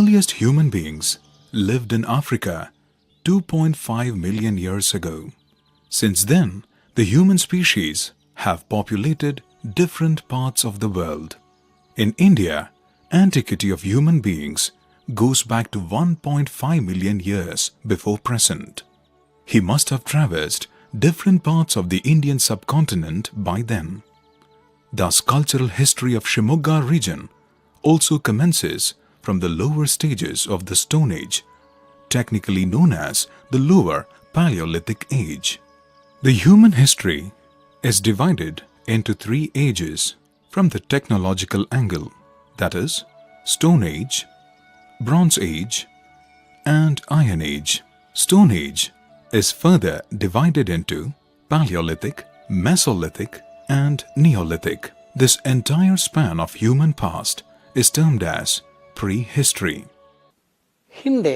earliest human beings lived in Africa 2.5 million years ago. Since then, the human species have populated different parts of the world. In India, antiquity of human beings goes back to 1.5 million years before present. He must have traversed different parts of the Indian subcontinent by then. Thus, cultural history of Shivamogga region also commences from the lower stages of the Stone Age, technically known as the Lower Paleolithic Age. The human history is divided into 3 ages from the technological angle, that is, Stone Age, Bronze Age, and Iron Age. Stone Age is further divided into Paleolithic, Mesolithic, and Neolithic. This entire span of human past is termed as prehistory. ಹಿಂದೆ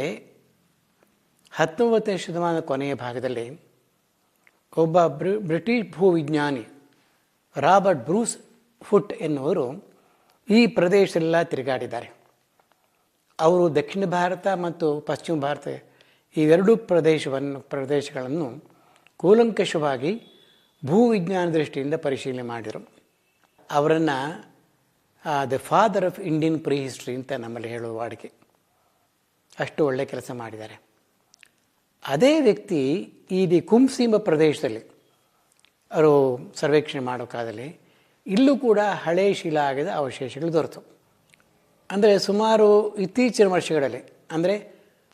19ನೇ ಶತಮಾನದ ಕೊನೆಯ ಭಾಗದಲ್ಲಿ ಒಬ್ಬ British ಭೂವಿಜ್ಞಾನಿ Robert Bruce foot ಎನ್ನುವರು ಈ ಪ್ರದೇಶದೆಲ್ಲ ತಿರುಗಾಡಿದ್ದಾರೆ. ಅವರು ದಕ್ಷಿಣ ಭಾರತ ಮತ್ತು ಪಶ್ಚಿಮ ಭಾರತ ಇವೆರಡೂ ಪ್ರದೇಶಗಳನ್ನು ಕೂಲಂಕಷವಾಗಿ ಭೂವಿಜ್ಞಾನ ದೃಷ್ಟಿಯಿಂದ ಪರಿಶೀಲನೆ ಮಾಡಿದರು. ಅವರನ್ನು ದ ಫಾದರ್ ಆಫ್ ಇಂಡಿಯನ್ ಪ್ರಿಹಿಸ್ಟ್ರಿ ಅಂತ ನಮ್ಮಲ್ಲಿ ಹೇಳುವ ವಾಡಿಕೆ. ಅಷ್ಟು ಒಳ್ಳೆಯ ಕೆಲಸ ಮಾಡಿದ್ದಾರೆ. ಅದೇ ವ್ಯಕ್ತಿ ಈ ಕುಂಸೀಮ ಪ್ರದೇಶದಲ್ಲಿ ಅವರು ಸರ್ವೇಕ್ಷಣೆ ಮಾಡೋ ಕಾಲದಲ್ಲಿ ಇಲ್ಲೂ ಕೂಡ ಹಳೆ ಶಿಲಾಗದ ಅವಶೇಷಗಳು ದೊರೆತು. ಅಂದರೆ ಸುಮಾರು ಇತ್ತೀಚಿನ ವರ್ಷಗಳಲ್ಲಿ ಅಂದರೆ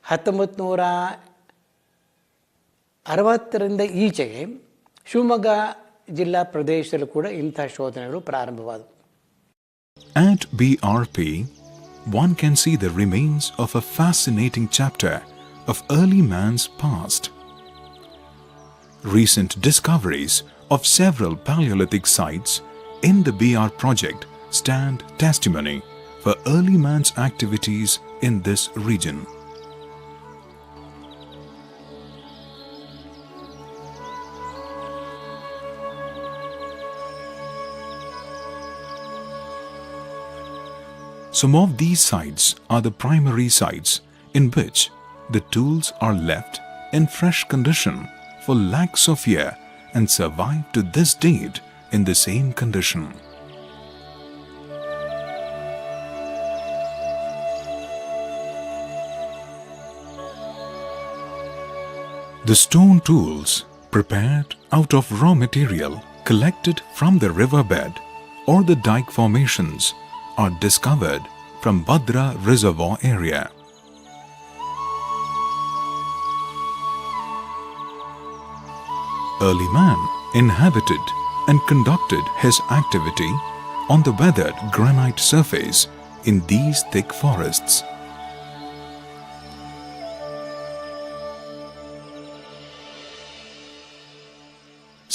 1960ರಿಂದ ಈಚೆಗೆ ಶಿವಮೊಗ್ಗ ಜಿಲ್ಲಾ ಪ್ರದೇಶದಲ್ಲೂ ಕೂಡ ಇಂಥ ಶೋಧನೆಗಳು ಪ್ರಾರಂಭವಾದವು. At BRP, one can see the remains of a fascinating chapter of early man's past. Recent discoveries of several Paleolithic sites in the BR project stand testimony for early man's activities in this region. Some of these sites are the primary sites in which the tools are left in fresh condition for lakhs of years and survive to this date in the same condition. The stone tools prepared out of raw material collected from the riverbed or the dike formations are discovered from Bhadra Reservoir area. Early man inhabited and conducted his activity on the weathered granite surface in these thick forests.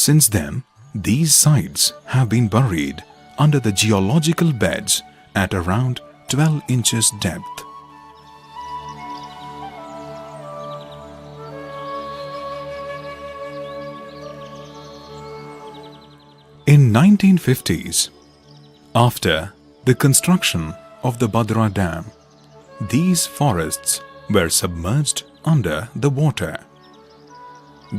Since then, these sites have been buried under the geological beds at around 12 inches depth. In 1950s, after the construction of the Bhadra Dam, these forests were submerged under the water.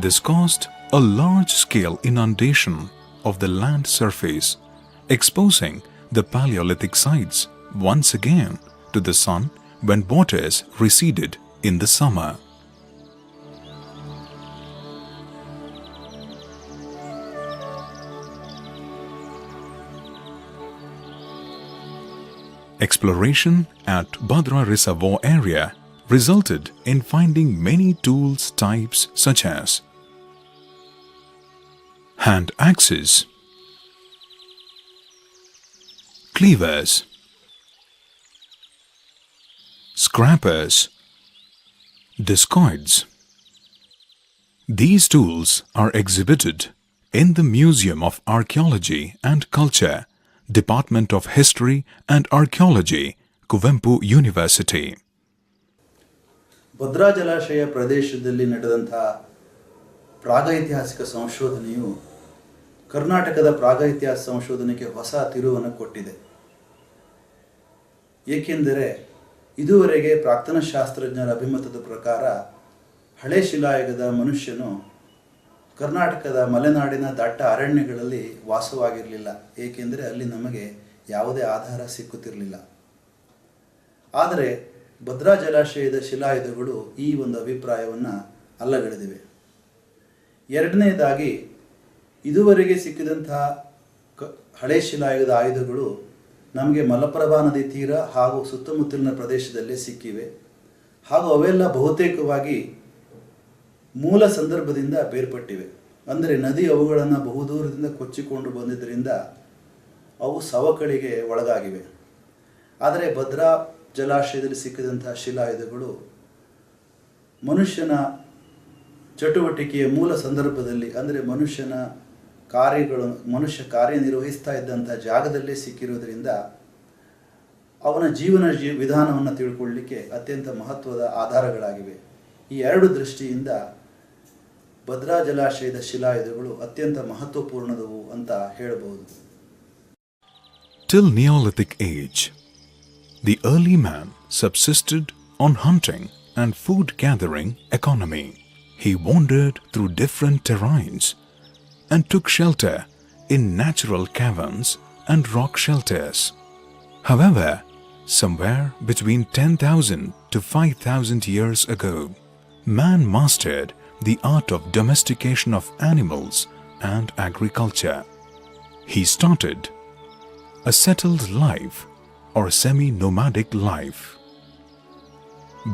This caused a large-scale inundation of the land surface, exposing the Paleolithic sites once again to the sun when waters receded in the summer. Exploration at Bhadra Reservoir area resulted in finding many tools types such as hand axes, cleavers, scrapers, discoids. These tools are exhibited in the Museum of Archaeology and Culture, Department of History and Archaeology, Kuvempu University. Bhadra ಜಲಾಶಯ ಪ್ರದೇಶದಲ್ಲಿ ನಡೆದಂತಹ ಪ್ರಾಗೈತಿಹಾಸಿಕ ಸಂಶೋಧನೆಯು ಕರ್ನಾಟಕದ ಪ್ರಾಗೈತಿಹಾಸ ಸಂಶೋಧನೆಗೆ ಹೊಸ ತಿರುವನ್ನು ಕೊಟ್ಟಿದೆ. ಏಕೆಂದರೆ ಇದುವರೆಗೆ ಪ್ರಾಕ್ತನ ಶಾಸ್ತ್ರಜ್ಞರ ಅಭಿಮತದ ಪ್ರಕಾರ ಹಳೆ ಶಿಲಾಯುಗದ ಮನುಷ್ಯನು ಕರ್ನಾಟಕದ ಮಲೆನಾಡಿನ ದಟ್ಟ ಅರಣ್ಯಗಳಲ್ಲಿ ವಾಸವಾಗಿರಲಿಲ್ಲ, ಏಕೆಂದರೆ ಅಲ್ಲಿ ನಮಗೆ ಯಾವುದೇ ಆಧಾರ ಸಿಕ್ಕುತ್ತಿರಲಿಲ್ಲ. ಆದರೆ ಭದ್ರಾ ಜಲಾಶಯದ ಶಿಲಾಯುಧಗಳು ಈ ಒಂದು ಅಭಿಪ್ರಾಯವನ್ನು ಅಲ್ಲಗಳೆದಿವೆ. ಎರಡನೇದಾಗಿ, ಇದುವರೆಗೆ ಸಿಕ್ಕಿದಂತಹ ಹಳೆ ಶಿಲಾಯುಗದ ಆಯುಧಗಳು ನಮಗೆ ಮಲಪ್ರಭಾ ನದಿ ತೀರ ಹಾಗೂ ಸುತ್ತಮುತ್ತಲಿನ ಪ್ರದೇಶದಲ್ಲೇ ಸಿಕ್ಕಿವೆ. ಹಾಗೂ ಅವೆಲ್ಲ ಬಹುತೇಕವಾಗಿ ಮೂಲ ಸಂದರ್ಭದಿಂದ ಬೇರ್ಪಟ್ಟಿವೆ. ಅಂದರೆ ನದಿ ಅವುಗಳನ್ನು ಬಹುದೂರದಿಂದ ಕೊಚ್ಚಿಕೊಂಡು ಬಂದಿದ್ದರಿಂದ ಅವು ಸವಕಳಿಗೆ ಒಳಗಾಗಿವೆ. ಆದರೆ ಭದ್ರಾ ಜಲಾಶಯದಲ್ಲಿ ಸಿಕ್ಕಿದಂತಹ ಶಿಲಾಯುಧಗಳು ಮನುಷ್ಯನ ಚಟುವಟಿಕೆಯ ಮೂಲ ಸಂದರ್ಭದಲ್ಲಿ, ಅಂದರೆ ಮನುಷ್ಯ ಕಾರ್ಯನಿರ್ವಹಿಸ್ತಾ ಇದ್ದಂಥ ಜಾಗದಲ್ಲೇ ಸಿಕ್ಕಿರುವುದರಿಂದ ಅವನ ಜೀವನ ವಿಧಾನವನ್ನು ತಿಳ್ಕೊಳ್ಳಲಿಕ್ಕೆ ಅತ್ಯಂತ ಮಹತ್ವದ ಆಧಾರಗಳಾಗಿವೆ. ಈ ಎರಡು ದೃಷ್ಟಿಯಿಂದ ಭದ್ರಾ ಜಲಾಶಯದ ಶಿಲಾಯುಧಗಳು ಅತ್ಯಂತ ಮಹತ್ವಪೂರ್ಣದವು ಅಂತ ಹೇಳಬಹುದು. Till Neolithic age, the early man subsisted on hunting and food gathering economy. He wandered through different terrains and took shelter in natural caverns and rock shelters. However, somewhere between 10,000 to 5,000 years ago, man mastered the art of domestication of animals and agriculture. He started a settled life or semi-nomadic life,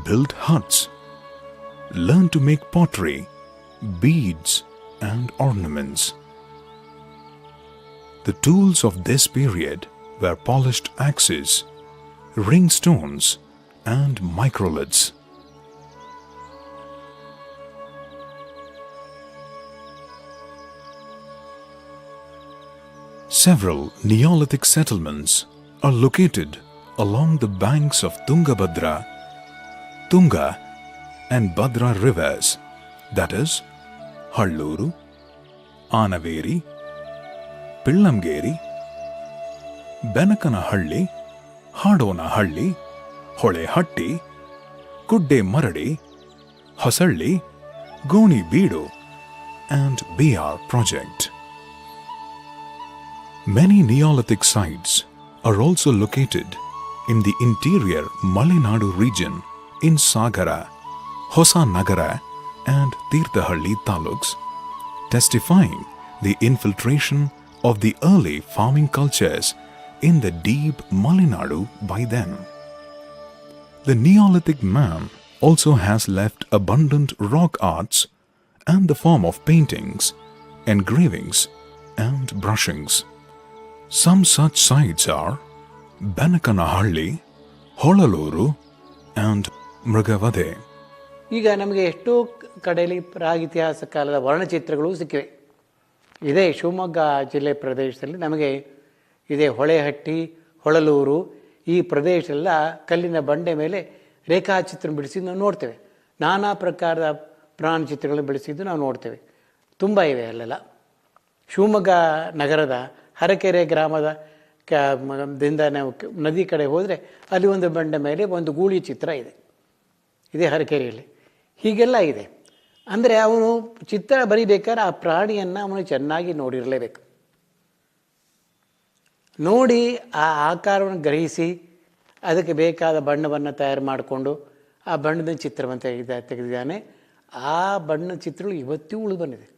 built huts, learned to make pottery, beads and ornaments. The tools of this period were polished axes, ring stones and microliths. Several Neolithic settlements are located along the banks of Tungabhadra, Tunga and Bhadra rivers, that is, Halluru, Anaveri, Pillamgeri, Benakanahalli, Hadonahalli, Holehatti, Kudde Maradi, Hosalli, Goni Bidu, and BR project. Many Neolithic sites are also located in the interior Malenadu region in Sagara, Hosanagara and Tirthahalli taluks, testifying the infiltration of the early farming cultures in the deep Malenadu by them. The Neolithic man also has left abundant rock arts and the form of paintings, engravings and brushings. Some such sites are Benakanahalli, Holaluru and Mrigavade. ಈಗ ನಮಗೆ ಎಷ್ಟೋ ಕಡೆಯಲ್ಲಿ ಪ್ರಾಗಿತಿಹಾಸ ಕಾಲದ ವರ್ಣಚಿತ್ರಗಳು ಸಿಕ್ಕಿವೆ. ಇದೇ ಶಿವಮೊಗ್ಗ ಜಿಲ್ಲೆ ಪ್ರದೇಶದಲ್ಲಿ ನಮಗೆ ಇದೇ ಹೊಳೆಹಟ್ಟಿ, ಹೊಳಲೂರು ಈ ಪ್ರದೇಶೆಲ್ಲ ಕಲ್ಲಿನ ಬಂಡೆ ಮೇಲೆ ರೇಖಾಚಿತ್ರ ಬಿಡಿಸಿದ್ದು ನಾವು ನೋಡ್ತೇವೆ. ನಾನಾ ಪ್ರಕಾರದ ಪ್ರಾಣಿ ಚಿತ್ರಗಳನ್ನು ಬಿಡಿಸಿದ್ದು ನಾವು ನೋಡ್ತೇವೆ. ತುಂಬ ಇವೆ ಅಲ್ಲೆಲ್ಲ. ಶಿವಮೊಗ್ಗ ನಗರದ ಹರಕೆರೆ ಗ್ರಾಮದ ದಿಂದ ನಾವು ನದಿ ಕಡೆ ಹೋದರೆ ಅಲ್ಲಿ ಒಂದು ಬಂಡೆ ಮೇಲೆ ಒಂದು ಗೂಳಿ ಚಿತ್ರ ಇದೆ. ಇದೇ ಹರಕೆರೆಯಲ್ಲಿ ಹೀಗೆಲ್ಲ ಇದೆ. ಅಂದರೆ ಅವನು ಚಿತ್ರ ಬರೀಬೇಕಾದ್ರೆ ಆ ಪ್ರಾಣಿಯನ್ನು ಅವನು ಚೆನ್ನಾಗಿ ನೋಡಿರಲೇಬೇಕು. ನೋಡಿ ಆ ಆಕಾರವನ್ನು ಗ್ರಹಿಸಿ ಅದಕ್ಕೆ ಬೇಕಾದ ಬಣ್ಣವನ್ನು ತಯಾರು ಮಾಡಿಕೊಂಡು ಆ ಬಣ್ಣದ ಚಿತ್ರವನ್ನು ತೆಗೆದಿದ್ದಾನೆ. ಆ ಬಣ್ಣದ ಚಿತ್ರಗಳು ಇವತ್ತಿಗೂ ಉಳಿದು ಬಂದಿದೆ.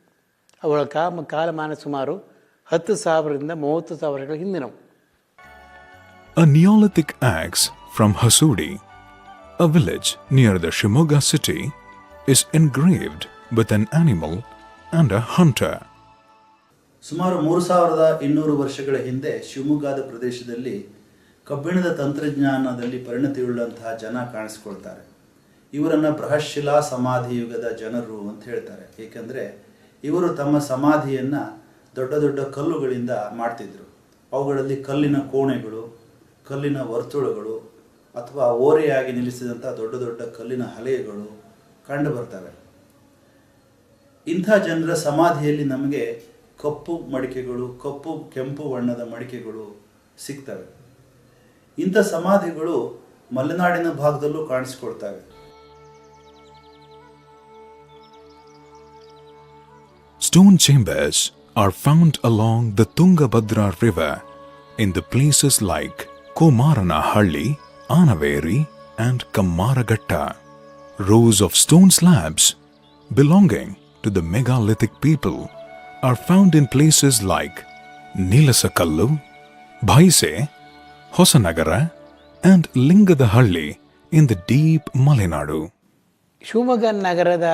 ಅವಳ ಕಾಲಮಾನ ಸುಮಾರು 10,000ರಿಂದ 30,000 ವರ್ಷಗಳ ಹಿಂದಿನವು. A Neolithic axe from Hasudi, a village near the Shivamogga city, is engraved with an animal and a hunter. ಸುಮಾರು 3,200 ವರ್ಷಗಳ ಹಿಂದೆ ಶಿವಮೊಗ್ಗದ ಪ್ರದೇಶದಲ್ಲಿ ಕಬ್ಬಿಣದ ತಂತ್ರಜ್ಞಾನದಲ್ಲಿ ಪರಿಣತಿಯುಳ್ಳಂತಹ ಜನ ಕಾಣಿಸ್ಕೊಳ್ತಾರೆ. ಇವರನ್ನು ಬೃಹಶಿಲಾ ಸಮಾಧಿ ಯುಗದ ಜನರು ಅಂತ ಹೇಳ್ತಾರೆ. ಏಕೆಂದರೆ ಇವರು ತಮ್ಮ ಸಮಾಧಿಯನ್ನು ದೊಡ್ಡ ದೊಡ್ಡ ಕಲ್ಲುಗಳಿಂದ ಮಾಡ್ತಿದ್ರು. ಅವುಗಳಲ್ಲಿ ಕಲ್ಲಿನ ಕೋಣೆಗಳು, ಕಲ್ಲಿನ ವರ್ತುಳಗಳು ಅಥವಾ ಓರೆಯಾಗಿ ನಿಲ್ಲಿಸಿದಂಥ ದೊಡ್ಡ ದೊಡ್ಡ ಕಲ್ಲಿನ ಹಲೆಗಳು ಕಂಡು ಬರ್ತವೆ. ಇಂಥ ಜನರ ಸಮಾಧಿಯಲ್ಲಿ ನಮಗೆ ಕಪ್ಪು ಮಡಿಕೆಗಳು, ಕೆಂಪು ಬಣ್ಣದ ಮಡಿಕೆಗಳು ಸಿಗ್ತವೆ. ಇಂಥ ಸಮಾಧಿಗಳು ಮಲೆನಾಡಿನ ಭಾಗದಲ್ಲೂ ಕಾಣಿಸಿಕೊಳ್ತವೆ. Stone chambers are found along the Tungabhadra river in the places like Komaranahalli, Anaveri and Kammaragatta. Rows of stone slabs belonging to the megalithic people are found in places like Nilasakallu, Bhaise, Hosanagara and Lingadahalli in the deep Malenadu. Shivamogga ನಗರದ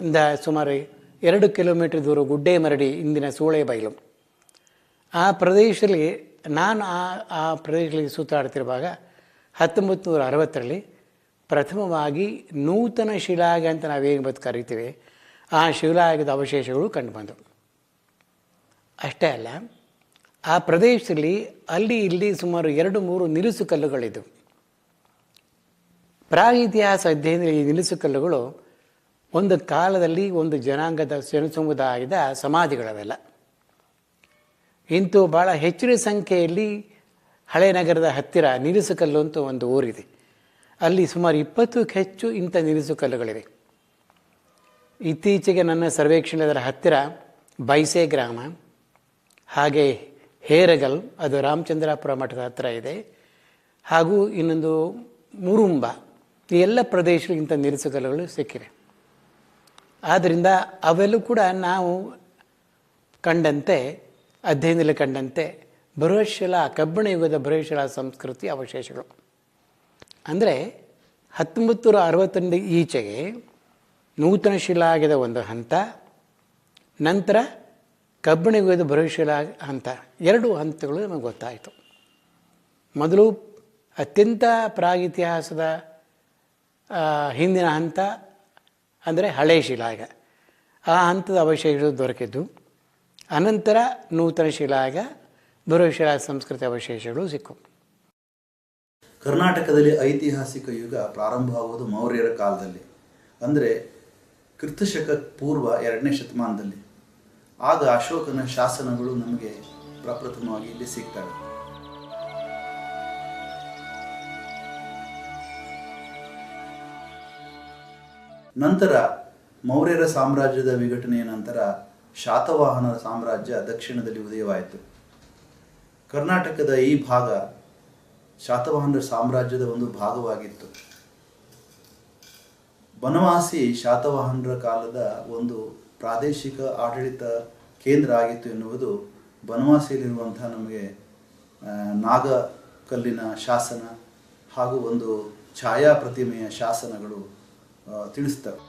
ಇಂದ ಸುಮಾರು 2 kilometre ದೂರ ಗುಡ್ಡೇಮರಡಿ ಇಂದಿನ ಸೂಳೆಬೈಲು. ಆ ಪ್ರದೇಶದಲ್ಲಿ ನಾನು ಆ ಪ್ರದೇಶದಲ್ಲಿ ಸುತ್ತಾಡ್ತಿರುವಾಗ 1960ರಲ್ಲಿ ಪ್ರಥಮವಾಗಿ ನೂತನ ಶಿಲಾಗ ಅಂತ ನಾವೇನು ಕರಿತೀವಿ ಆ ಶಿಲಾಗದ ಅವಶೇಷಗಳು ಕಂಡುಬಂದವು. ಅಷ್ಟೇ ಅಲ್ಲ, ಆ ಪ್ರದೇಶದಲ್ಲಿ ಅಲ್ಲಿ ಇಲ್ಲಿ ಸುಮಾರು 2-3 ನಿಲ್ಲಿಸು ಕಲ್ಲುಗಳಿದ್ದವು. ಪ್ರಾಗಿತಿಹಾಸ ಅಧ್ಯಯನದಲ್ಲಿ ಈ ನಿಲ್ಲಿಸು ಕಲ್ಲುಗಳು ಒಂದು ಕಾಲದಲ್ಲಿ ಒಂದು ಜನಾಂಗದ ಜನಸಮುದಾಯದ ಸಮಾಧಿಗಳವೆಲ್ಲ. ಇಂತೂ ಭಾಳ ಹೆಚ್ಚಿನ ಸಂಖ್ಯೆಯಲ್ಲಿ ಹಳೆ ನಗರದ ಹತ್ತಿರ ನಿಲ್ಲಿಸುಕಲ್ಲು ಅಂತ ಒಂದು ಊರಿದೆ. ಅಲ್ಲಿ ಸುಮಾರು 20ಕ್ಕೂ ಹೆಚ್ಚು ಇಂಥ ನಿಲ್ಲಿಸುಕಲ್ಲುಗಳಿವೆ. ಇತ್ತೀಚೆಗೆ ನನ್ನ ಸರ್ವೇಕ್ಷಣೆದರ ಹತ್ತಿರ ಬೈಸೆ ಗ್ರಾಮ, ಹಾಗೆ ಹೇರಗಲ್, ಅದು ರಾಮಚಂದ್ರಾಪುರ ಮಠದ ಹತ್ತಿರ ಇದೆ, ಹಾಗೂ ಇನ್ನೊಂದು ಮುರುಂಬ, ಈ ಎಲ್ಲ ಪ್ರದೇಶಗಳು ಇಂಥ ನಿಲ್ಲಿಸುಕಲ್ಲುಗಳು ಸಿಕ್ಕಿವೆ. ಆದ್ದರಿಂದ ಅವೆಲ್ಲೂ ಕೂಡ ನಾವು ಕಂಡಂತೆ ಅಧ್ಯಯನದಲ್ಲಿ ಕಂಡಂತೆ ಬೃಹಶಿಲಾ ಕಬ್ಬಿಣ ಯುಗದ ಬೃಹಶಿಲಾ ಸಂಸ್ಕೃತಿ ಅವಶೇಷಗಳು. ಅಂದರೆ 1960ರಿಂದ ಈಚೆಗೆ ನೂತನ ಶಿಲಾಗದ ಒಂದು ಹಂತ, ನಂತರ ಕಬ್ಬಿಣ ಯುಗದ ಬೃಹಶಿಲಾ ಹಂತ, 2 ಹಂತಗಳು ನಮಗೆ ಗೊತ್ತಾಯಿತು. ಮೊದಲು ಅತ್ಯಂತ ಪ್ರಾಗಿತಿಹಾಸದ ಹಿಂದಿನ ಹಂತ ಅಂದರೆ ಹಳೆ ಶಿಲಾಗ, ಆ ಹಂತದ ಅವಶೇಷಗಳು ದೊರಕಿದ್ದು. ಅನಂತರ ನೂತನ ಶಿಲಾಗ ಬೃಹಶಿಲಾ ಸಂಸ್ಕೃತಿ ಅವಶೇಷಗಳು ಸಿಕ್ಕವು. ಕರ್ನಾಟಕದಲ್ಲಿ ಐತಿಹಾಸಿಕ ಯುಗ ಪ್ರಾರಂಭವಾಗುವುದು ಮೌರ್ಯರ ಕಾಲದಲ್ಲಿ, ಅಂದರೆ ಕ್ರಿಸ್ತಶಕ ಪೂರ್ವ 2ನೇ ಶತಮಾನದಲ್ಲಿ. ಆಗ ಅಶೋಕನ ಶಾಸನಗಳು ನಮಗೆ ಪ್ರಪ್ರಥಮವಾಗಿ ಇಲ್ಲಿ ಸಿಗ್ತವೆ. ನಂತರ ಮೌರ್ಯರ ಸಾಮ್ರಾಜ್ಯದ ವಿಘಟನೆಯ ನಂತರ ಶಾತವಾಹನರ ಸಾಮ್ರಾಜ್ಯ ದಕ್ಷಿಣದಲ್ಲಿ ಉದಯವಾಯಿತು. ಕರ್ನಾಟಕದ ಈ ಭಾಗ ಶಾತವಾಹನರ ಸಾಮ್ರಾಜ್ಯದ ಒಂದು ಭಾಗವಾಗಿತ್ತು. ಬನವಾಸಿ ಶಾತವಾಹನರ ಕಾಲದ ಒಂದು ಪ್ರಾದೇಶಿಕ ಆಡಳಿತ ಕೇಂದ್ರ ಆಗಿತ್ತು ಎನ್ನುವುದು ಬನವಾಸಿಯಲ್ಲಿರುವಂತಹ ನಮಗೆ ನಾಗಕಲ್ಲಿನ ಶಾಸನ ಹಾಗೂ ಒಂದು ಛಾಯಾ ಪ್ರತಿಮೆಯ ಶಾಸನಗಳು ತಿಳಿಸ್ತವೆ.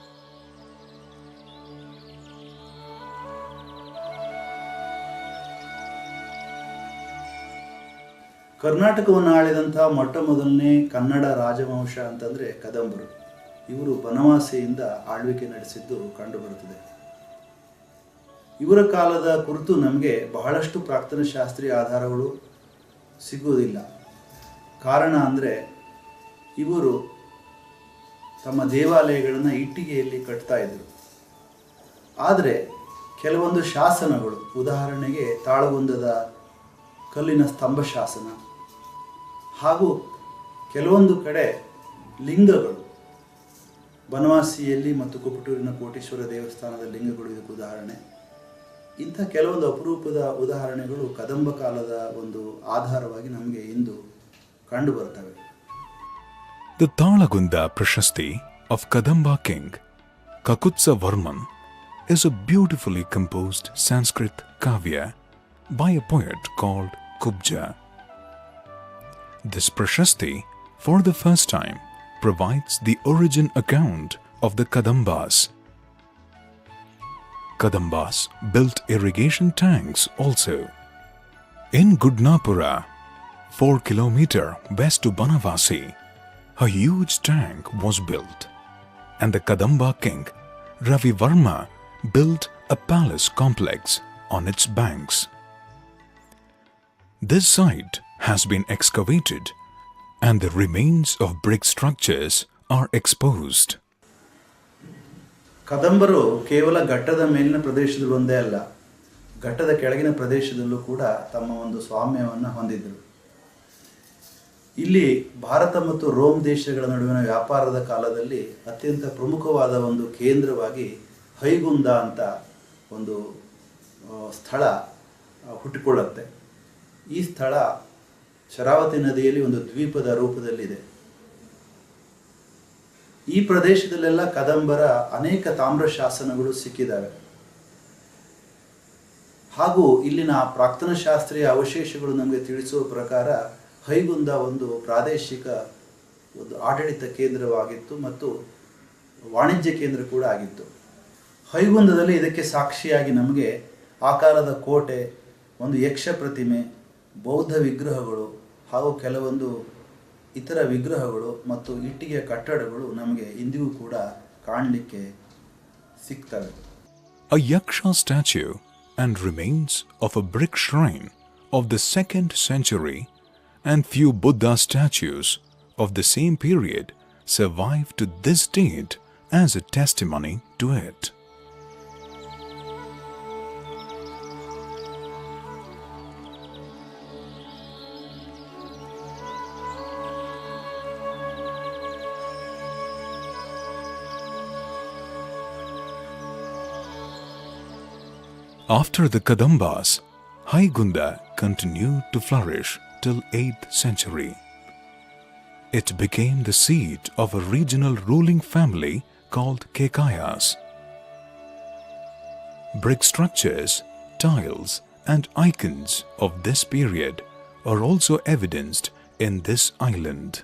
ಕರ್ನಾಟಕವನ್ನು ಆಳಿದಂಥ ಮೊಟ್ಟ ಮೊದಲನೇ ಕನ್ನಡ ರಾಜವಂಶ ಅಂತಂದರೆ ಕದಂಬರು. ಇವರು ಬನವಾಸಿಯಿಂದ ಆಳ್ವಿಕೆ ನಡೆಸಿದ್ದು ಕಂಡುಬರುತ್ತದೆ. ಇವರ ಕಾಲದ ಕುರಿತು ನಮಗೆ ಬಹಳಷ್ಟು ಪ್ರಾಕ್ತನ ಶಾಸ್ತ್ರೀಯ ಆಧಾರಗಳು ಸಿಗುವುದಿಲ್ಲ. ಕಾರಣ ಅಂದರೆ ಇವರು ತಮ್ಮ ದೇವಾಲಯಗಳನ್ನು ಇಟ್ಟಿಗೆಯಲ್ಲಿ ಕಟ್ತಾ ಇದ್ದರು. ಆದರೆ ಕೆಲವೊಂದು ಶಾಸನಗಳು, ಉದಾಹರಣೆಗೆ ತಾಳಗುಂದದ ಕಲ್ಲಿನ ಸ್ತಂಭ ಶಾಸನ ಹಾಗೂ ಕೆಲವೊಂದು ಕಡೆ ಲಿಂಗಗಳು, ಬನವಾಸಿಯಲ್ಲಿ ಮತ್ತು ಕುಪಟೂರಿನ ಕೋಟೇಶ್ವರ ದೇವಸ್ಥಾನದ ಲಿಂಗಗಳು ಇದಕ್ಕೆ ಉದಾಹರಣೆ. ಇಂಥ ಕೆಲವೊಂದು ಅಪರೂಪದ ಉದಾಹರಣೆಗಳು ಕದಂಬ ಕಾಲದ ಒಂದು ಆಧಾರವಾಗಿ ನಮಗೆ ಇಂದು ಕಂಡು ಬರ್ತವೆ. The Talagunda Prashasti of Kadamba king Kakutsa Varman is a beautifully composed Sanskrit kavya by a poet called Kubja. This Prashasti, for the first time, provides the origin account of the Kadambas. Kadambas built irrigation tanks also. In Gudnapura, 4 km west to Banavasi, a huge tank was built, and the Kadamba king Ravi Varma built a palace complex on its banks. This site has been excavated and the remains of brick structures are exposed. ಕದಂಬರು ಕೇವಲ ಘಟ್ಟದ ಮೇಲಿನ ಪ್ರದೇಶದಲ್ಲಿ ಒಂದೇ ಅಲ್ಲ, ಘಟ್ಟದ ಕೆಳಗಿನ ಪ್ರದೇಶದಲ್ಲೂ ಕೂಡ ತಮ್ಮ ಒಂದು ಸ್ವಾಮ್ಯವನ್ನು ಹೊಂದಿದ್ದರು. ಇಲ್ಲಿ ಭಾರತ ಮತ್ತು ರೋಮ್ ದೇಶಗಳ ನಡುವಿನ ವ್ಯಾಪಾರದ ಕಾಲದಲ್ಲಿ ಅತ್ಯಂತ ಪ್ರಮುಖವಾದ ಒಂದು ಕೇಂದ್ರವಾಗಿ ಹೈಗುಂದ ಅಂತ ಒಂದು ಸ್ಥಳ ಹುಟ್ಟಿಕೊಳ್ಳುತ್ತೆ. ಈ ಸ್ಥಳ ಶರಾವತಿ ನದಿಯಲ್ಲಿ ಒಂದು ದ್ವೀಪದ ರೂಪದಲ್ಲಿದೆ. ಈ ಪ್ರದೇಶದಲ್ಲೆಲ್ಲ ಕದಂಬರ ಅನೇಕ ತಾಮ್ರ ಶಾಸನಗಳು ಸಿಕ್ಕಿದ್ದಾವೆ. ಹಾಗೂ ಇಲ್ಲಿನ ಪ್ರಾಕ್ತನ ಶಾಸ್ತ್ರೀಯ ಅವಶೇಷಗಳು ನಮಗೆ ತಿಳಿಸುವ ಪ್ರಕಾರ ಹೈಗುಂದ ಒಂದು ಪ್ರಾದೇಶಿಕ ಒಂದು ಆಡಳಿತ ಕೇಂದ್ರವಾಗಿತ್ತು ಮತ್ತು ವಾಣಿಜ್ಯ ಕೇಂದ್ರ ಕೂಡ ಆಗಿತ್ತು. ಹೈಗುಂದದಲ್ಲಿ ಇದಕ್ಕೆ ಸಾಕ್ಷಿಯಾಗಿ ನಮಗೆ ಆ ಕಾಲದ ಕೋಟೆ, ಒಂದು ಯಕ್ಷ ಪ್ರತಿಮೆ, ಬೌದ್ಧ ವಿಗ್ರಹಗಳು ಹಾಗೂ ಕೆಲವೊಂದು ಇತರ ವಿಗ್ರಹಗಳು ಮತ್ತು ಇಟ್ಟಿಗೆಯ ಕಟ್ಟಡಗಳು ನಮಗೆ ಇಂದಿಗೂ ಕೂಡ ಕಾಣಲಿಕ್ಕೆ ಸಿಗ್ತವೆ. A Yaksha statue and remains of a brick shrine of the 2nd century and few Buddha statues of the same period survive to this date as a testimony to it. After the Kadambas, Haigunda continued to flourish till 8th century. It became the seat of a regional ruling family called Kekayas. Brick structures, tiles and icons of this period are also evidenced in this island.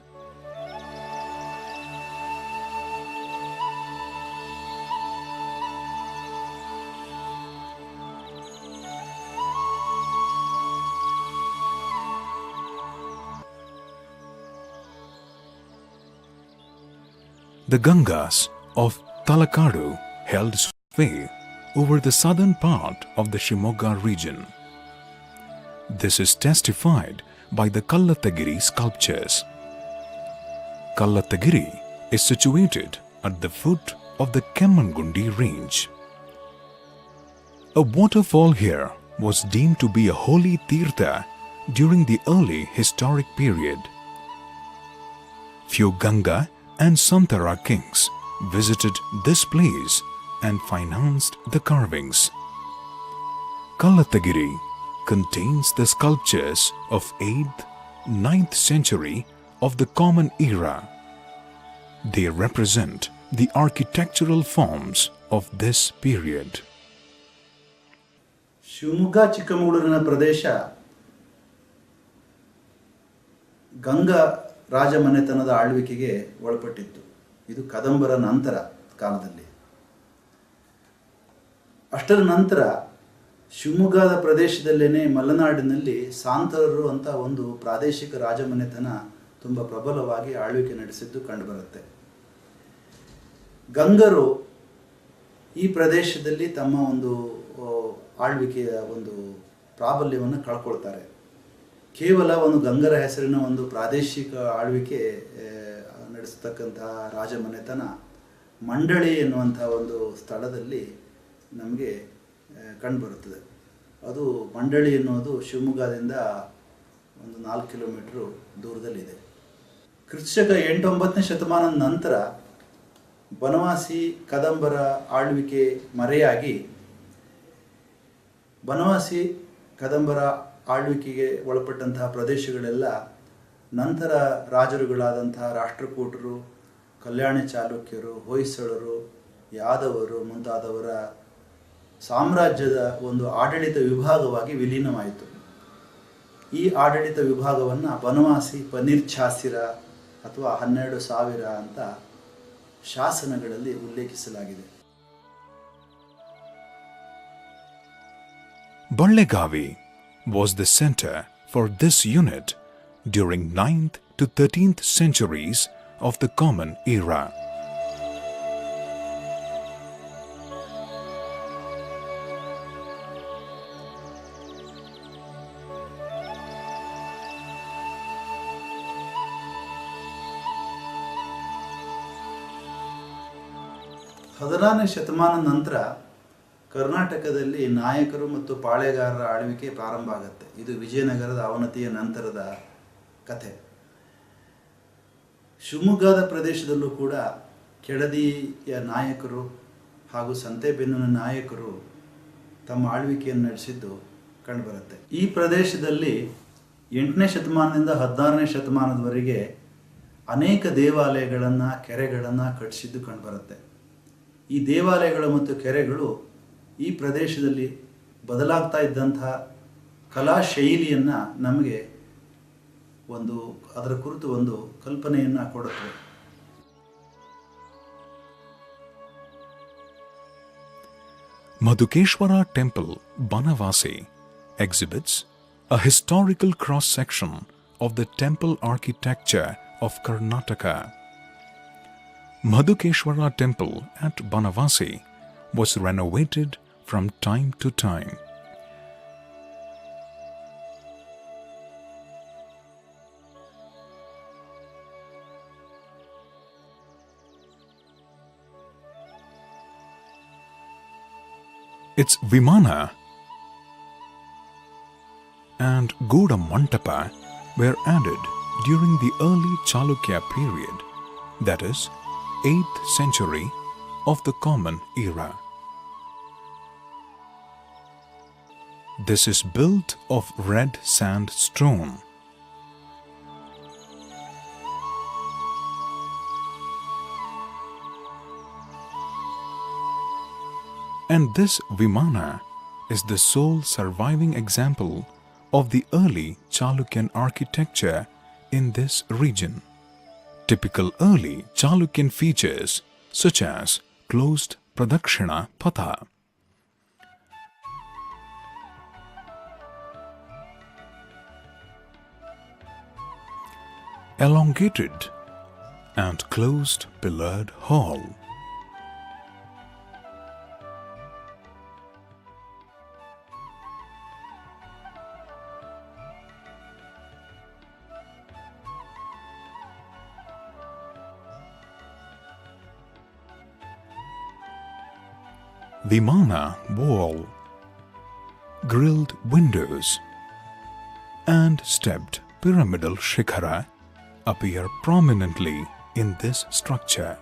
The Gangas of Talakadu held sway over the southern part of the Shivamogga region. This is testified by the Kallatagiri sculptures. Kallatagiri is situated at the foot of the Kemmangundi range. A waterfall here was deemed to be a holy tirtha during the early historic period. Few Ganga and Santara kings visited this place and financed the carvings. Kallatagiri contains the sculptures of 8th, 9th century of the Common Era. They represent the architectural forms of this period. Shivamogga ಚಿಕ್ಕಮಗಳೂರಿನ ಪ್ರದೇಶ ಗಂಗಾ ರಾಜಮನೆತನದ ಆಳ್ವಿಕೆಗೆ ಒಳಪಟ್ಟಿತ್ತು. ಇದು ಕದಂಬರ ನಂತರ ಕಾಲದಲ್ಲಿ. ಅಷ್ಟರ ನಂತರ ಶಿವಮೊಗ್ಗದ ಪ್ರದೇಶದಲ್ಲೇನೆ ಮಲೆನಾಡಿನಲ್ಲಿ ಸಾಂತರರು ಅಂತ ಒಂದು ಪ್ರಾದೇಶಿಕ ರಾಜಮನೆತನ ತುಂಬ ಪ್ರಬಲವಾಗಿ ಆಳ್ವಿಕೆ ನಡೆಸಿದ್ದು ಕಂಡುಬರುತ್ತೆ. ಗಂಗರು ಈ ಪ್ರದೇಶದಲ್ಲಿ ತಮ್ಮ ಒಂದು ಆಳ್ವಿಕೆಯ ಒಂದು ಪ್ರಾಬಲ್ಯವನ್ನು ಕಳ್ಕೊಳ್ತಾರೆ. ಕೇವಲ ಒಂದು ಗಂಗರ ಹೆಸರಿನ ಒಂದು ಪ್ರಾದೇಶಿಕ ಆಳ್ವಿಕೆ ನಡೆಸತಕ್ಕಂತಹ ರಾಜಮನೆತನ ಮಂಡಳಿ ಎನ್ನುವಂಥ ಒಂದು ಸ್ಥಳದಲ್ಲಿ ನಮಗೆ ಕಂಡುಬರುತ್ತದೆ. ಅದು ಮಂಡಳಿ ಎನ್ನುವುದು ಶಿವಮೊಗ್ಗದಿಂದ ಒಂದು 4 ಕಿಲೋಮೀಟರ್ ದೂರದಲ್ಲಿದೆ. ಕ್ರಿಸ್ತಶಕ 8-9ನೇ ಶತಮಾನದ ನಂತರ ಬನವಾಸಿ ಕದಂಬರ ಆಳ್ವಿಕೆ ಮರೆಯಾಗಿ ಬನವಾಸಿ ಕದಂಬರ ಆಳ್ವಿಕೆಗೆ ಒಳಪಟ್ಟಂತಹ ಪ್ರದೇಶಗಳೆಲ್ಲ ನಂತರ ರಾಜರುಗಳಾದಂತಹ ರಾಷ್ಟ್ರಕೂಟರು, ಕಲ್ಯಾಣಿ ಚಾಲುಕ್ಯರು, ಹೊಯ್ಸಳರು, ಯಾದವರು ಮುಂತಾದವರ ಸಾಮ್ರಾಜ್ಯದ ಒಂದು ಆಡಳಿತ ವಿಭಾಗವಾಗಿ ವಿಲೀನವಾಯಿತು. ಈ ಆಡಳಿತ ವಿಭಾಗವನ್ನು ಬನವಾಸಿ ಪನೀರ್ಛಾಸಿರ ಅಥವಾ 12,000 ಅಂತ ಶಾಸನಗಳಲ್ಲಿ ಉಲ್ಲೇಖಿಸಲಾಗಿದೆ. Ballegavi was the center for this unit during 9th to 13th centuries of the Common Era. ಹದಿನಾರನೇ ಶತಮಾನ ನಂತರ ಕರ್ನಾಟಕದಲ್ಲಿ ನಾಯಕರು ಮತ್ತು ಪಾಳೆಗಾರರ ಆಳ್ವಿಕೆ ಪ್ರಾರಂಭ ಆಗುತ್ತೆ. ಇದು ವಿಜಯನಗರದ ಅವನತಿಯ ನಂತರದ ಕಥೆ. ಶಿವಮೊಗ್ಗದ ಪ್ರದೇಶದಲ್ಲೂ ಕೂಡ ಕೆಳದಿಯ ನಾಯಕರು ಹಾಗೂ ಸಂತೆಬೆನ್ನೂರಿನ ನಾಯಕರು ತಮ್ಮ ಆಳ್ವಿಕೆಯನ್ನು ನಡೆಸಿದ್ದು ಕಂಡುಬರುತ್ತೆ. ಈ ಪ್ರದೇಶದಲ್ಲಿ 8ನೇ ಶತಮಾನದಿಂದ 16ನೇ ಶತಮಾನದವರೆಗೆ ಅನೇಕ ದೇವಾಲಯಗಳನ್ನು, ಕೆರೆಗಳನ್ನು ಕಟ್ಟಿಸಿದ್ದು ಕಂಡುಬರುತ್ತೆ. ಈ ದೇವಾಲಯಗಳು ಮತ್ತು ಕೆರೆಗಳು ಈ ಪ್ರದೇಶದಲ್ಲಿ ಬದಲಾಗ್ತಾ ಇದ್ದಂತಹ ಕಲಾ ಶೈಲಿಯನ್ನು ನಮಗೆ ಅದರ ಕುರಿತು ಒಂದು ಕಲ್ಪನೆಯನ್ನು ಕೊಡುತ್ತವೆ. Madhukeshwara Temple, Banavasi, exhibits a historical cross-section of the temple architecture of Karnataka. Madhukeshwara Temple at Banavasi was renovated from time to time. Its Vimana and Goda Mantapa were added during the early Chalukya period, that is, 8th century of the Common Era. This is built of red sandstone. And this Vimana is the sole surviving example of the early Chalukyan architecture in this region. Typical early Chalukyan features such as closed Pradakshina Patha, elongated and closed pillared hall, Vimana wall, grilled windows, and stepped pyramidal shikhara appear prominently in this structure.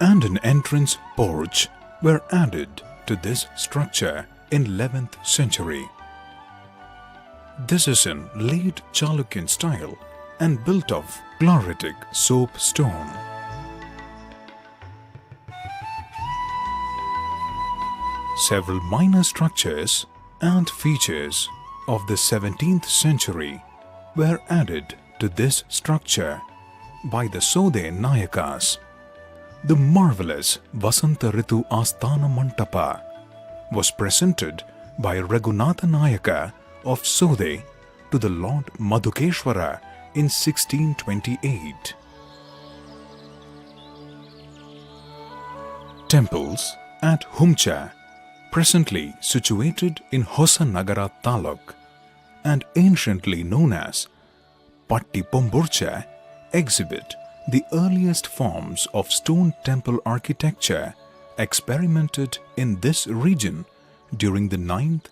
And an entrance porch were added to this structure in 11th century. This is in late Chalukyan style and built of chloritic soapstone. Several minor structures and features of the 17th century were added to this structure by the Sode Nayakas. The marvelous Vasanta Ritu Asthana Mantapa was presented by Raghunatha Nayaka of Sode to the Lord Madhukeshwara in 1628. Temples at Humcha, presently situated in Hosanagara Taluk and anciently known as Pattipomburcha, exhibit the earliest forms of stone temple architecture experimented in this region during the 9th,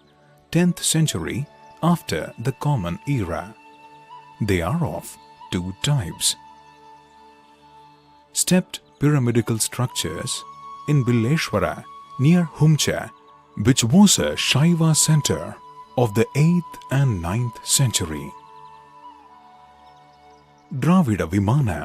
10th century after the Common Era. They are of two types: stepped pyramidical structures in Bileshwara near Humcha, which was a Shaiva center of the 8th and 9th century. Dravida Vimana,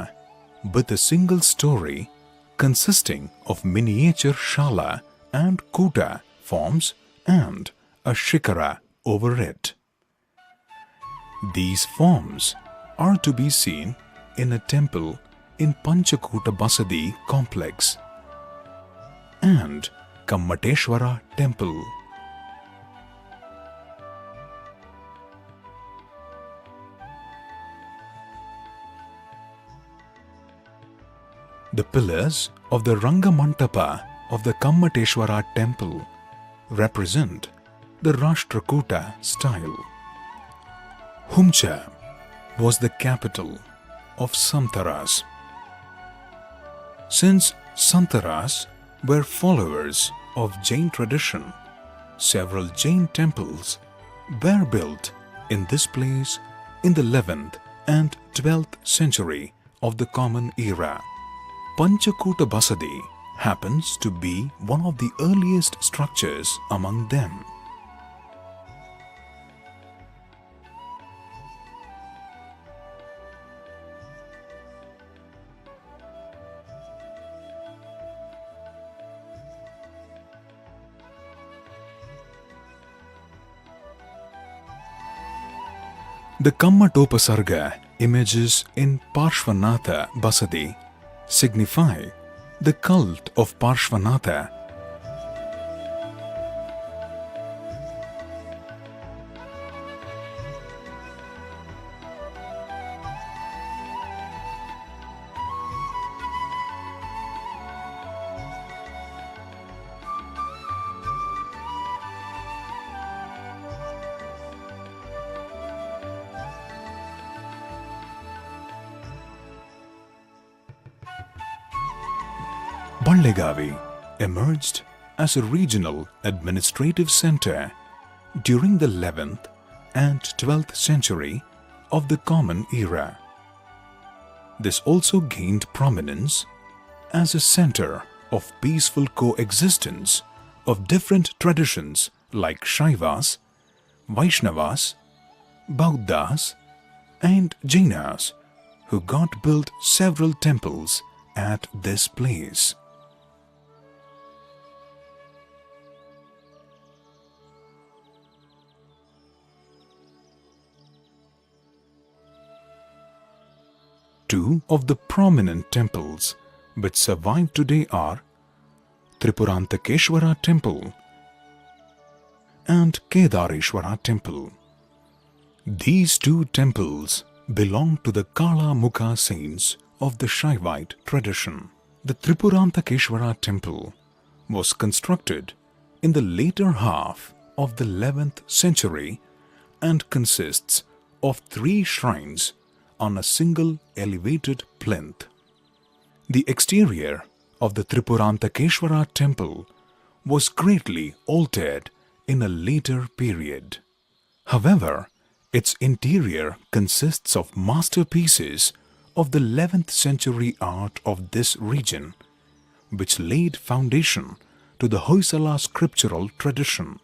with a single story consisting of miniature shala and kuta forms and a shikara over it. These forms are to be seen in a temple in Panchakuta Basadi complex and Kammateshwara temple. The pillars of the Rangamantapa of the Kammateshwara temple represent the Rashtrakuta style. Humcha was the capital of Santaras. Since Santaras were followers of Jain tradition, several Jain temples were built in this place in the 11th and 12th century of the Common Era. Panchakuta Basadi happens to be one of the earliest structures among them. The Kammatopasarga images in Parshvanatha Basadi signify the cult of Parshvanatha. Ballegavi emerged as a regional administrative center during the 11th and 12th century of the Common Era. This also gained prominence as a center of peaceful coexistence of different traditions like Shaivas, Vaishnavas, Bauddhas and Jainas, who got built several temples at this place. Two of the prominent temples which survive today are Tripurantakeshwara Temple and Kedareshwara Temple. These two temples belong to the Kala Mukha saints of the Shaivite tradition. The Tripurantakeshwara Temple was constructed in the later half of the 11th century and consists of 3 shrines on a single elevated plinth. The exterior of the Tripurantakeshwara temple was greatly altered in a later period. However, its interior consists of masterpieces of the 11th century art of this region, which laid foundation to the Hoysala scriptural tradition.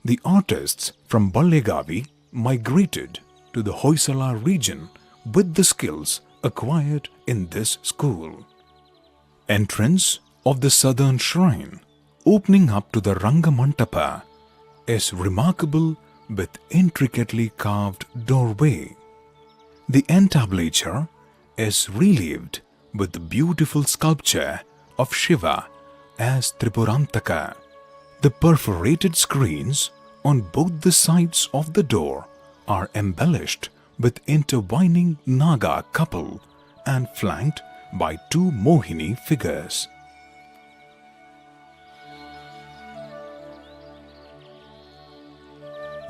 The artists from Ballegavi migrated to the Hoysala region with the skills acquired in this school. Entrance of the southern shrine, opening up to the Rangamantapa, is remarkable with intricately carved doorway. The entablature is relieved with the beautiful sculpture of Shiva as Tripurantaka. The perforated screens on both the sides of the door are embellished with intertwining Naga couple and flanked by 2 Mohini figures.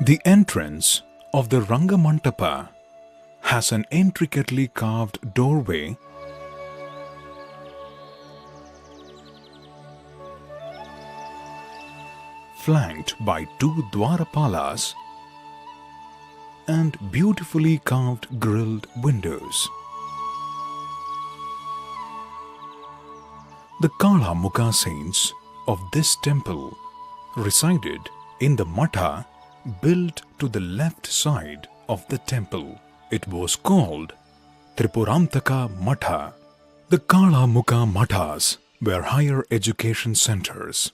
The entrance of the Rangamantapa has an intricately carved doorway flanked by 2 Dwarapalas and beautifully carved grilled windows. The Kala Mukha saints of this temple resided in the Matha built to the left side of the temple. It was called Tripurantaka Matha. The Kala Mukha Mathas were higher education centers.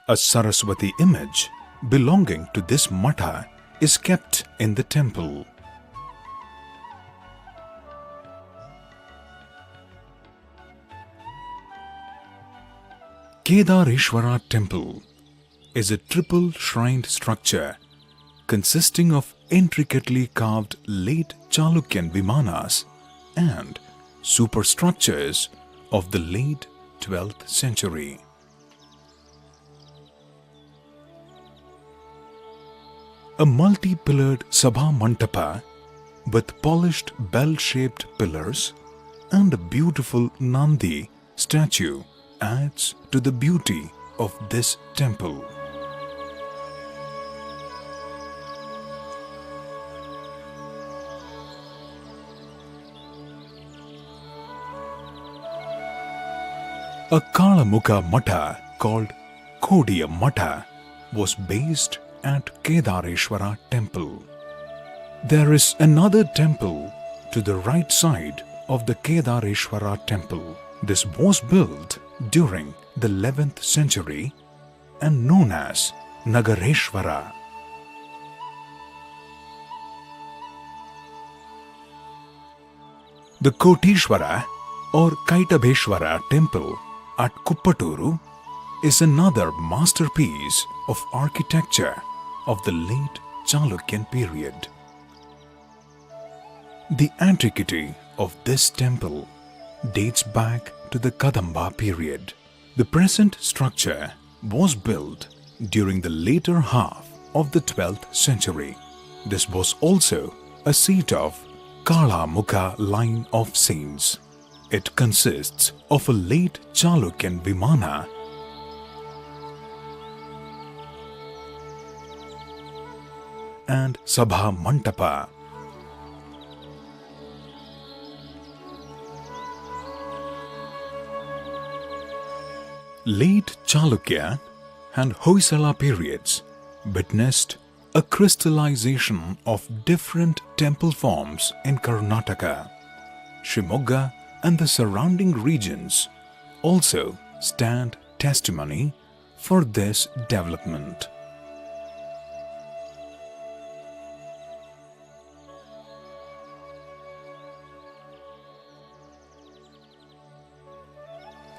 A Saraswati image belonging to this Matha is kept in the temple. Kedareshwara Temple is a triple shrined structure consisting of intricately carved late Chalukyan Vimanas and superstructures of the late 12th century. A multi-pillared Sabha Mantapa with polished bell-shaped pillars and a beautiful Nandi statue adds to the beauty of this temple. A Kalamukha Matha called Kodiya Matha was based at Kedareshwara temple. There is another temple to the right side of the Kedareshwara temple. This was built during the 11th century and known as Nagareshwara. The Kotishwara or Kaitabeshwara temple at Kuppaturu is another masterpiece of architecture of the late Chalukyan period. The antiquity of this temple dates back to the Kadamba period. The present structure was built during the later half of the 12th century. This was also a seat of Kalamukha line of saints. It consists of a late Chalukyan Vimana and Sabha Mantapa. Late Chalukya and Hoysala periods witnessed a crystallization of different temple forms in Karnataka. Shivamogga and the surrounding regions also stand testimony for this development.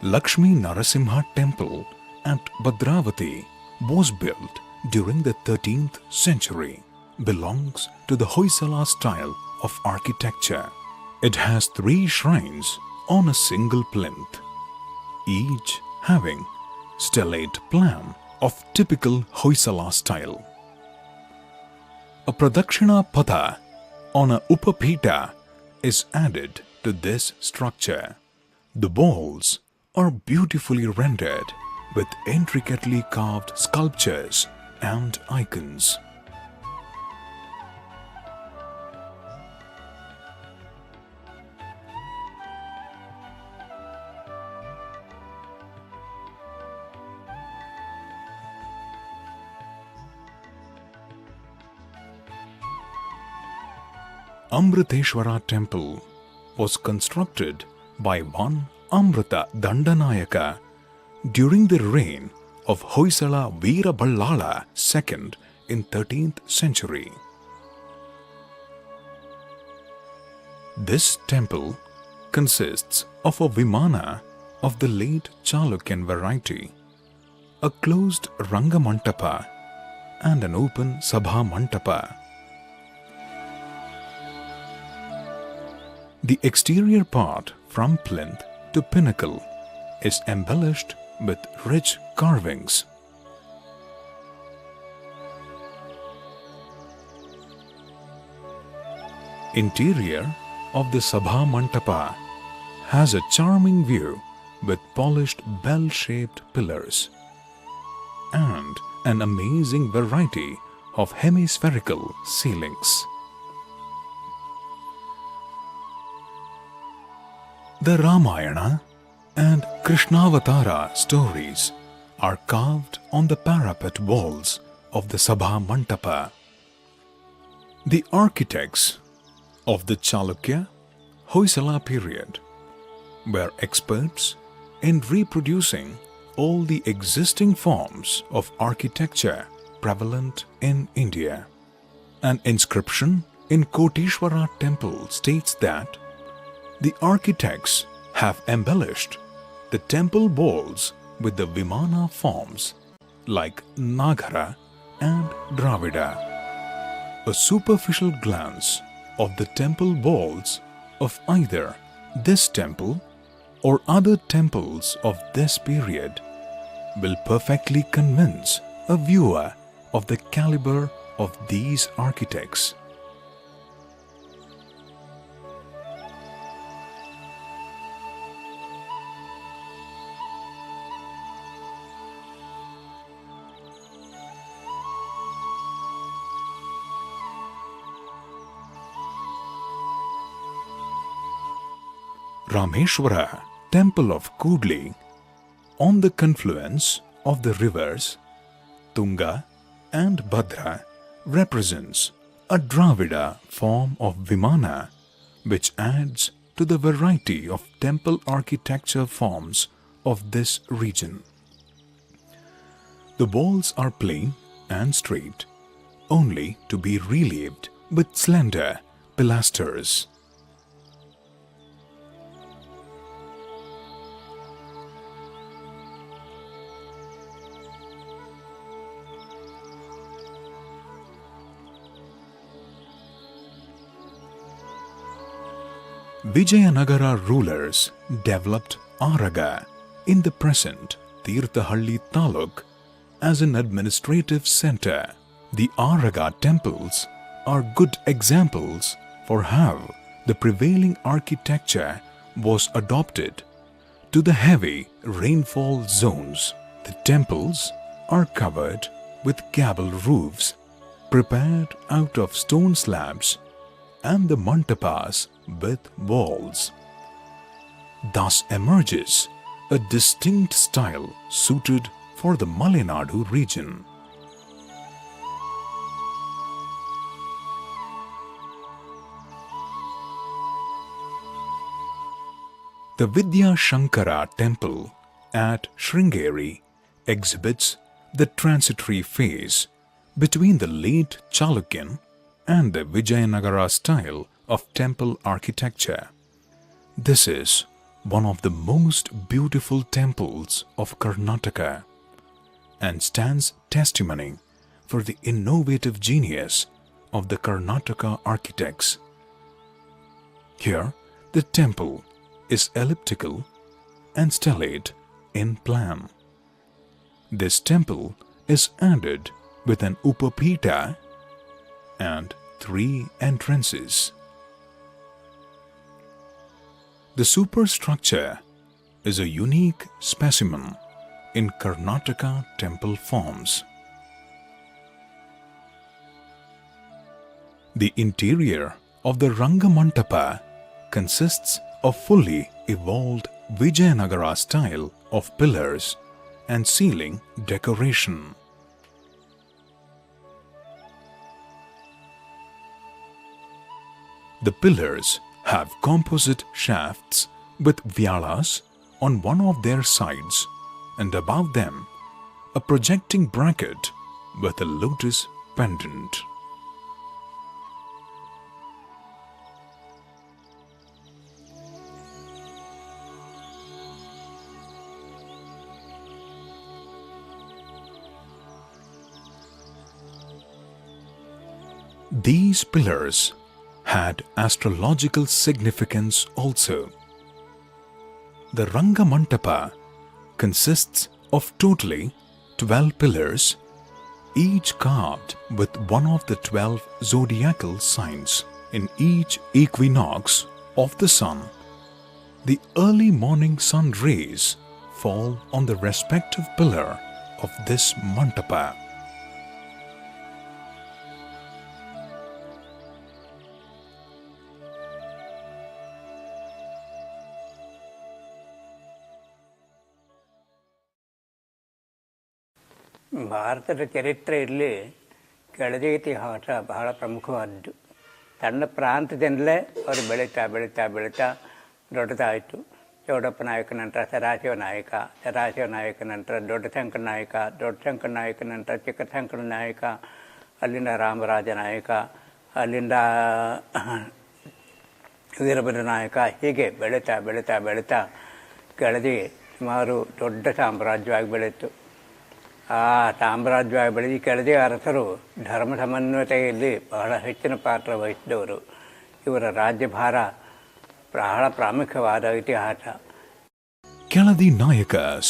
Lakshmi Narasimha temple at Bhadravati was built during the 13th century. Belongs to the Hoysala style of architecture. It has 3 shrines on a single plinth, each having stellate plan of typical Hoysala style. A Pradakshina Patha on a Upapita is added to this structure. The walls are beautifully rendered with intricately carved sculptures and icons. Amriteshwara temple was constructed by one Amrita Dandanayaka during the reign of Hoysala Veeraballala II in 13th century. This temple consists of a Vimana of the late Chalukyan variety, a closed Rangamantapa and an open Sabha Mantapa. The exterior part from plinth to pinnacle is embellished with rich carvings. Interior of the Sabha Mantapa has a charming view with polished bell-shaped pillars and an amazing variety of hemispherical ceilings. The Ramayana and Krishnavatara stories are carved on the parapet walls of the Sabha Mantapa. The architects of the Chalukya Hoysala period were experts in reproducing all the existing forms of architecture prevalent in India. An inscription in Kotishwara temple states that the architects have embellished the temple walls with the Vimana forms like Nagara and Dravida. A superficial glance of the temple walls of either this temple or other temples of this period will perfectly convince a viewer of the caliber of these architects. Rameshwara temple of Kudli on the confluence of the rivers Tunga and Bhadra represents a Dravida form of Vimana, which adds to the variety of temple architecture forms of this region. The walls are plain and straight, only to be relieved with slender pilasters. Vijayanagara rulers developed Araga in the present Tirthahalli Taluk as an administrative center. The Araga temples are good examples for how the prevailing architecture was adopted to the heavy rainfall zones. The temples are covered with gable roofs prepared out of stone slabs and the mantapas with walls. Thus emerges a distinct style suited for the Malenadu region. The Vidya Shankara temple at Sringeri exhibits the transitory phase between the late Chalukyan and the Vijayanagara style of temple architecture. This is one of the most beautiful temples of Karnataka and stands testimony for the innovative genius of the Karnataka architects. Here, the temple is elliptical and stellate in plan. This temple is added with an Upapita and 3 entrances. The superstructure is a unique specimen in Karnataka temple forms. The interior of the Rangamantapa consists of fully evolved Vijayanagara style of pillars and ceiling decoration. The pillars have composite shafts with vyalas on one of their sides and above them a projecting bracket with a lotus pendant. These pillars had astrological significance also. The Rangamantapa consists of totally 12 pillars, each carved with one of the 12 zodiacal signs. In each equinox of the sun, the early morning sun rays fall on the respective pillar of this mantapa. ಭಾರತದ ಚರಿತ್ರೆಯಲ್ಲಿ ಕೆಳದಿ ಇತಿಹಾಸ ಬಹಳ ಪ್ರಮುಖವಾದ್ದು. ಸಣ್ಣ ಪ್ರಾಂತದಿಂದಲೇ ಅವರು ಬೆಳೀತಾ ಬೆಳೀತಾ ಬೆಳೀತಾ ದೊಡ್ಡದಾಯಿತು. ಚೌಡಪ್ಪ ನಾಯಕ ನಂತರ ಸದಾಶಿವ ನಾಯಕ, ಸದಾಶಿವ ನಾಯಕ ನಂತರ ದೊಡ್ಡ ಶಂಕರ ನಾಯಕ, ದೊಡ್ಡ ಶಂಕರ ನಾಯಕ ನಂತರ ಚಿಕ್ಕ ಶಂಕರ ನಾಯಕ, ಅಲ್ಲಿಂದ ರಾಮರಾಜ ನಾಯಕ, ಅಲ್ಲಿಂದ ವೀರಭದ್ರ ನಾಯಕ, ಹೀಗೆ ಬೆಳೀತಾ ಬೆಳೀತಾ ಬೆಳೀತಾ ಕೆಳದಿ ಸುಮಾರು ದೊಡ್ಡ ಸಾಮ್ರಾಜ್ಯವಾಗಿ ಬೆಳೀತು. ಆ ಸಾಮ್ರಾಜ್ಯವಾಗಿ ಬೆಳೆದು ಕೆಳದಿ ಅರಸರು ಧರ್ಮ ಸಮನ್ವಯತೆಯಲ್ಲಿ ಬಹಳ ಹೆಚ್ಚಿನ ಪಾತ್ರ ವಹಿಸಿದವರು. ಇವರ ರಾಜ್ಯಭಾರ ಬಹಳ ಪ್ರಾಮುಖ್ಯವಾದ ಇತಿಹಾಸ. Keladi Nayakas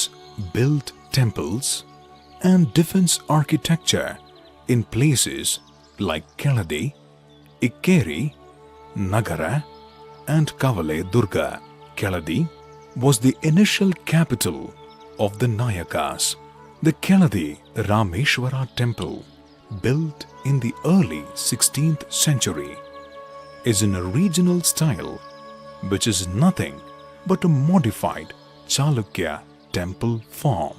built temples and defense architecture in places like Keladi, Ikkeri, Nagara and Kavale Durga. Keladi was the initial capital of the Nayakas. The Keladi Rameshwara temple, built in the early 16th century, is in a regional style which is nothing but a modified Chalukya temple form.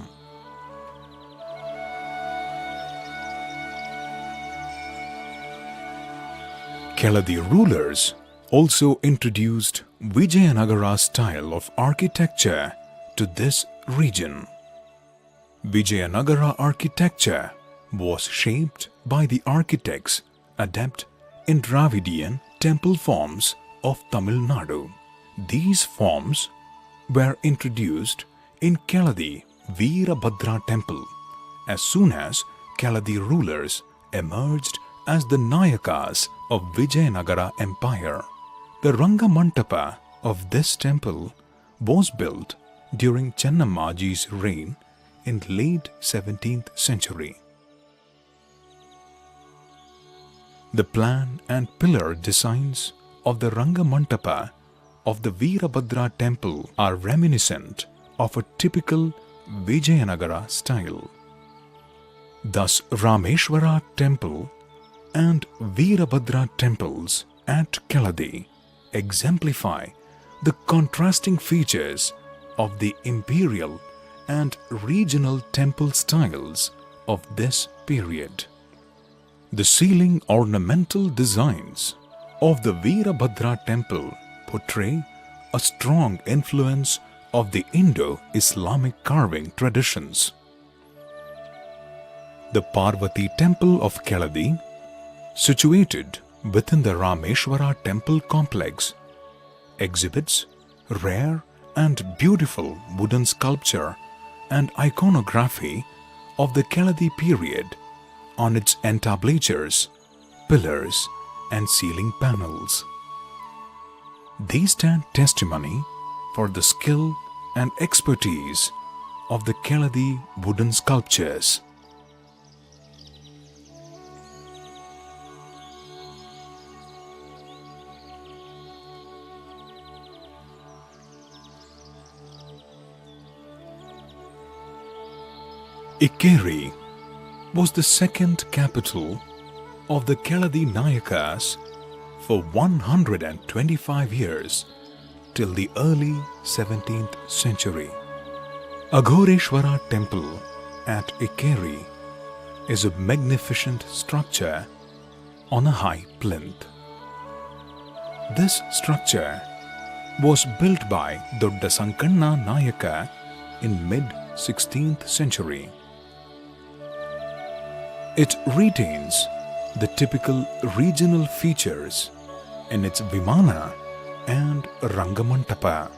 Keladi rulers also introduced Vijayanagara style of architecture to this region. Vijayanagara architecture was shaped by the architects adept in Dravidian temple forms of Tamil Nadu. These forms were introduced in Keladi Veerabhadra temple as soon as Keladi rulers emerged as the Nayakas of Vijayanagara Empire. The Ranga Mantapa of this temple was built during Chennammaji's reign in late 17th century. The plan and pillar designs of the Ranga Mantapa of the Veerabhadra temple are reminiscent of a typical Vijayanagara style. Thus, Rameshwara temple and Veerabhadra temples at Keladi exemplify the contrasting features of the imperial and regional temple styles of this period. The ceiling ornamental designs of the Veerabhadra temple portray a strong influence of the Indo-Islamic carving traditions. The Parvati temple of Keladi, situated within the Rameshwara temple complex, exhibits rare and beautiful wooden sculpture and iconography of the Keladi period on its entablatures, pillars, and ceiling panels. These stand testimony for the skill and expertise of the Keladi wooden sculptures. Ikkeri was the second capital of the Keladi Nayakas for 125 years till the early 17th century. Aghoreshwara temple at Ikkeri is a magnificent structure on a high plinth. This structure was built by Dodda Sankanna Nayaka in mid-16th century. It retains the typical regional features in its Vimana and Rangamantapa.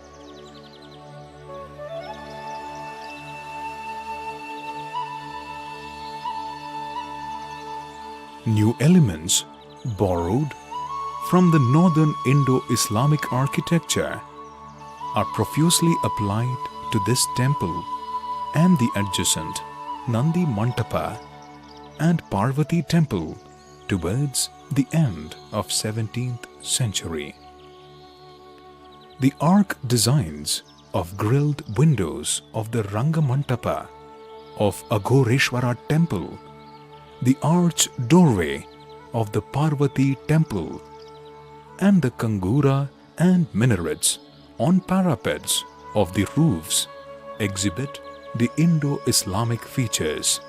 New elements borrowed from the northern Indo-Islamic architecture are profusely applied to this temple and the adjacent Nandi Mantapa and Parvati temple towards the end of 17th century. The arc designs of grilled windows of the Rangamantapa of Aghoreshwara temple, the arch doorway of the Parvati temple, and the Kangura and minarets on parapets of the roofs exhibit the Indo-Islamic features.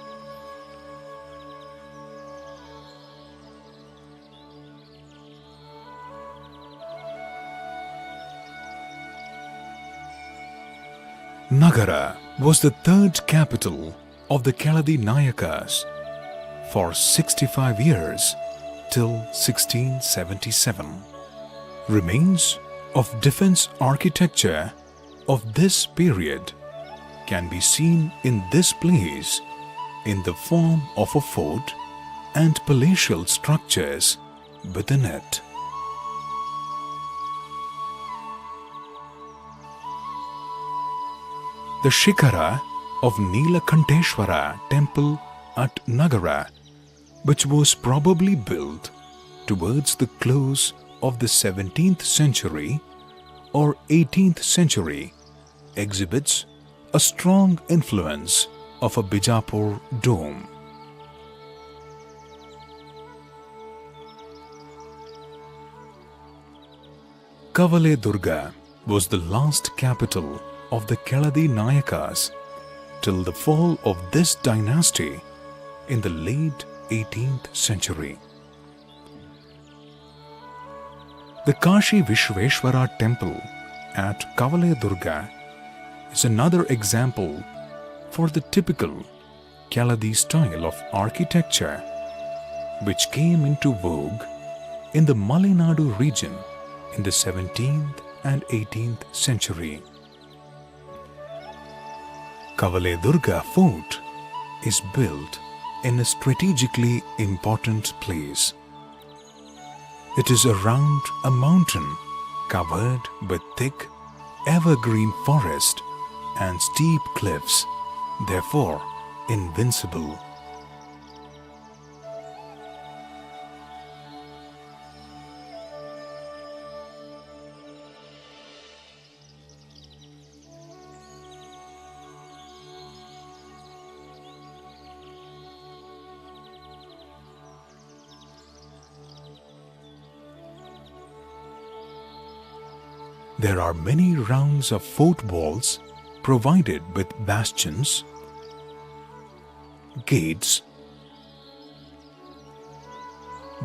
Nagara was the third capital of the Keladi Nayakas for 65 years till 1677. Remains of defense architecture of this period can be seen in this place in the form of a fort and palatial structures within it. The Shikara of Nilakanteshwara temple at Nagara, which was probably built towards the close of the 17th century or 18th century, exhibits a strong influence of a Bijapur dome. Kavale Durga was the last capital of the Keladi Nayakas till the fall of this dynasty in the late 18th century. The Kashi Vishveshwara temple at Kavale Durga is another example for the typical Keladi style of architecture which came into vogue in the Malenadu region in the 17th and 18th century. Kavale Durga fort is built in a strategically important place. It is around a mountain covered with thick evergreen forest and steep cliffs, therefore invincible. There are many rounds of fort walls provided with bastions, gates,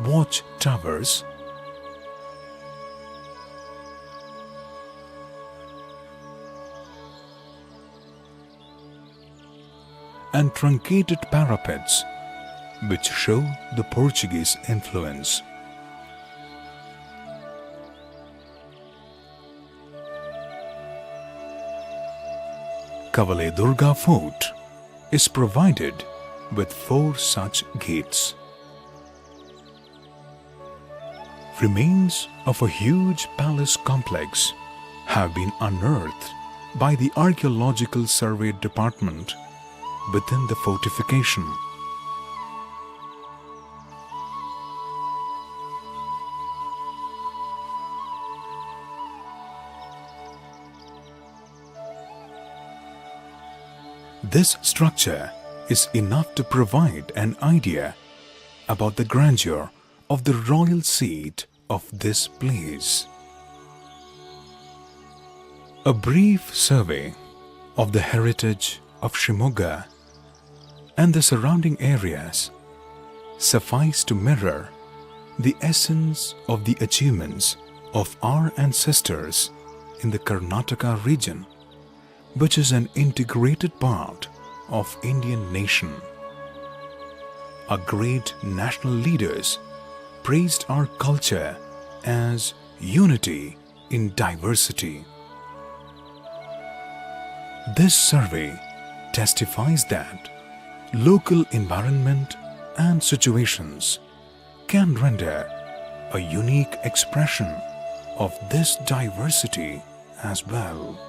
watch towers, and truncated parapets which show the Portuguese influence. Kavale Durga Fort is provided with 4 such gates. Remains of a huge palace complex have been unearthed by the Archaeological Survey Department within the fortification. This structure is enough to provide an idea about the grandeur of the royal seat of this place. A brief survey of the heritage of Shivamogga and the surrounding areas suffice to mirror the essence of the achievements of our ancestors in the Karnataka region, which is an integrated part of Indian nation. Our great national leaders praised our culture as unity in diversity. This survey testifies that local environment and situations can render a unique expression of this diversity as well.